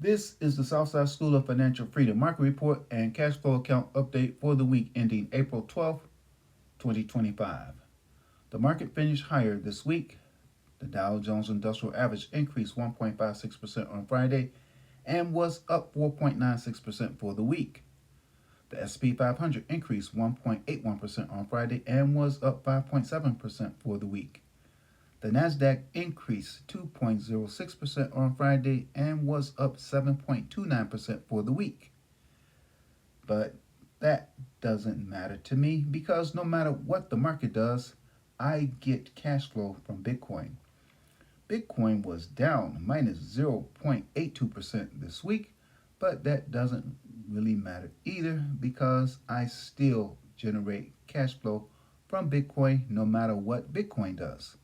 This is the Southside School of Financial Freedom Market Report and Cash Flow Account Update for the week ending April 12th, 2025. The market finished higher this week. The Dow Jones Industrial Average increased 1.56% on Friday and was up 4.96% for the week. The S&P 500 increased 1.81% on Friday and was up 5.7% for the week. The Nasdaq increased 2.06% on Friday and was up 7.29% for the week. But that doesn't matter to me because no matter what the market does, I get cash flow from Bitcoin. Bitcoin was down minus 0.82% this week, but that doesn't really matter either because I still generate cash flow from Bitcoin no matter what Bitcoin does.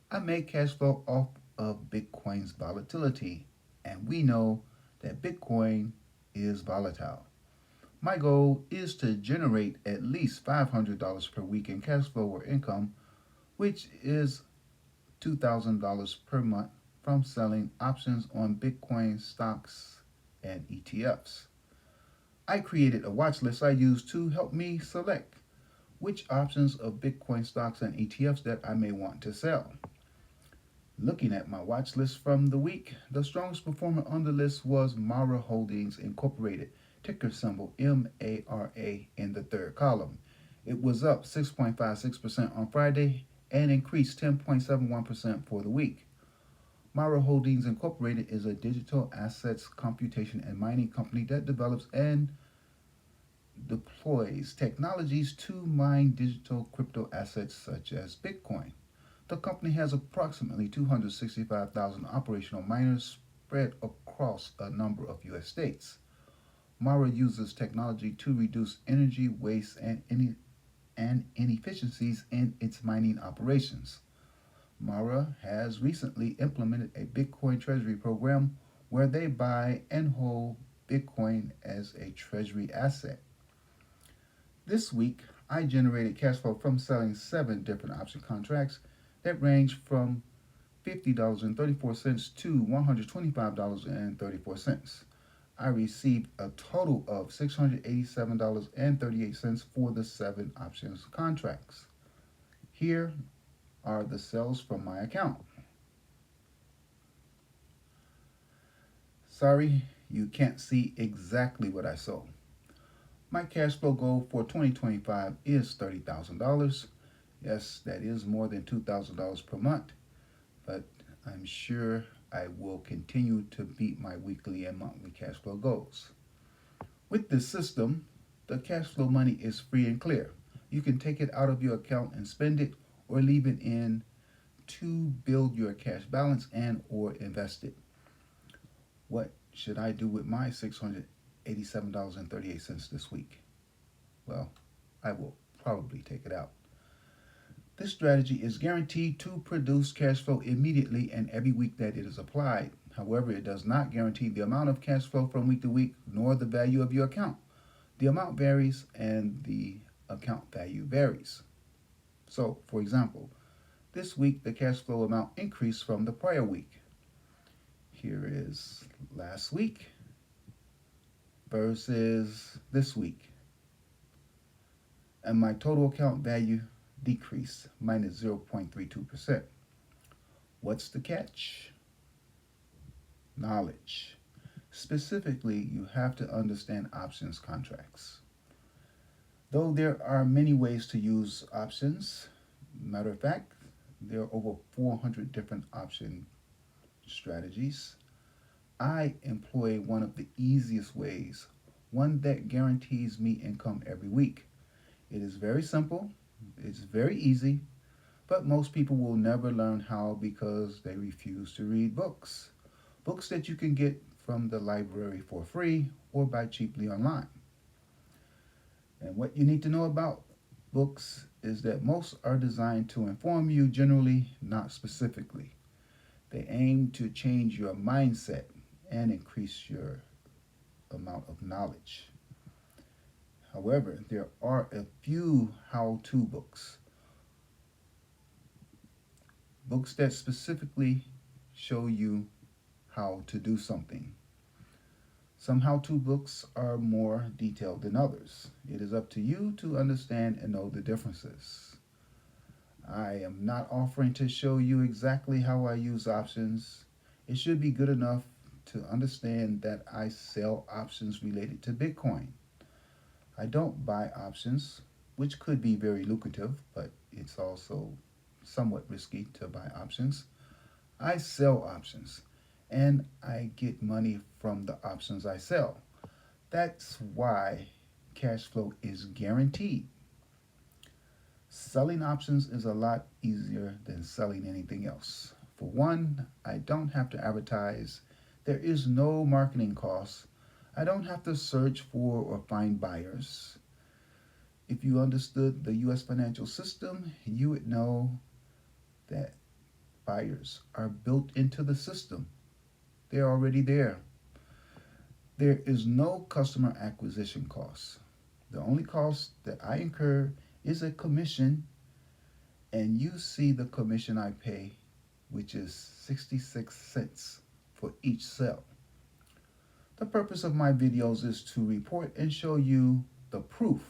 I make cash flow off of Bitcoin's volatility, and we know that Bitcoin is volatile. My goal is to generate at least $500 per week in cash flow or income, which is $2,000 per month from selling options on Bitcoin stocks and ETFs. I created a watch list I use to help me select which options of Bitcoin stocks and ETFs that I may want to sell. Looking at my watch list from the week, the strongest performer on the list was Mara Holdings Incorporated, ticker symbol MARA in the third column. It was up 6.56% on Friday and increased 10.71% for the week. Mara Holdings Incorporated is a digital assets computation and mining company that develops and deploys technologies to mine digital crypto assets such as Bitcoin. The company has approximately 265,000 operational miners spread across a number of U.S. states. Mara uses technology to reduce energy waste and inefficiencies in its mining operations. Mara has recently implemented a Bitcoin treasury program where they buy and hold Bitcoin as a treasury asset. This week, I generated cash flow from selling 7 different option contracts that range from $50.34 to $125.34. I received a total of $687.38 for the 7 options contracts. Here are the sales from my account. Sorry, you can't see exactly what I sold. My cash flow goal for 2025 is $30,000. Yes, that is more than $2,000 per month, but I'm sure I will continue to beat my weekly and monthly cash flow goals. With this system, the cash flow money is free and clear. You can take it out of your account and spend it or leave it in to build your cash balance and or invest it. What should I do with my $687.38 this week? Well, I will probably take it out. This strategy is guaranteed to produce cash flow immediately and every week that it is applied. However, it does not guarantee the amount of cash flow from week to week nor the value of your account. The amount varies and the account value varies. So, for example, this week the cash flow amount increased from the prior week. Here is last week versus this week. And my total account value decreased minus 0.32%. What's the catch? Knowledge. Specifically, you have to understand options contracts. Though there are many ways to use options, matter of fact, there are over 400 different option strategies. I employ one of the easiest ways, one that guarantees me income every week. It is very simple. It's very easy, but most people will never learn how because they refuse to read books. Books that you can get from the library for free or buy cheaply online. And what you need to know about books is that most are designed to inform you generally, not specifically. They aim to change your mindset and increase your amount of knowledge. However, there are a few how-to books. Books that specifically show you how to do something. Some how to books are more detailed than others. It is up to you to understand and know the differences. I am not offering to show you exactly how I use options. It should be good enough to understand that I sell options related to Bitcoin. I don't buy options, which could be very lucrative, but it's also somewhat risky to buy options. I sell options and I get money from the options I sell. That's why cash flow is guaranteed. Selling options is a lot easier than selling anything else. For one, I don't have to advertise. There is no marketing cost. I don't have to search for or find buyers. If you understood the US financial system, you would know that buyers are built into the system. They're already there. There is no customer acquisition cost. The only cost that I incur is a commission, and you see the commission I pay, which is 66 cents for each sale. The purpose of my videos is to report and show you the proof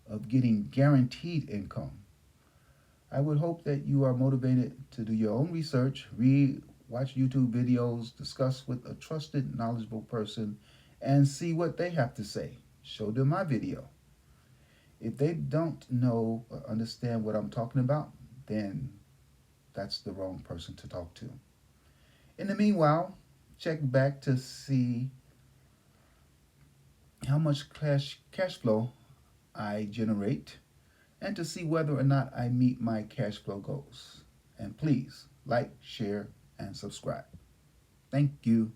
of getting guaranteed income. I would hope that you are motivated to do your own research, read, watch YouTube videos, discuss with a trusted, knowledgeable person, and see what they have to say. Show them my video. If they don't know or understand what I'm talking about, then that's the wrong person to talk to. In the meanwhile, check back to see how much cash flow I generate and to see whether or not I meet my cash flow goals. And please like, share, and subscribe. Thank you.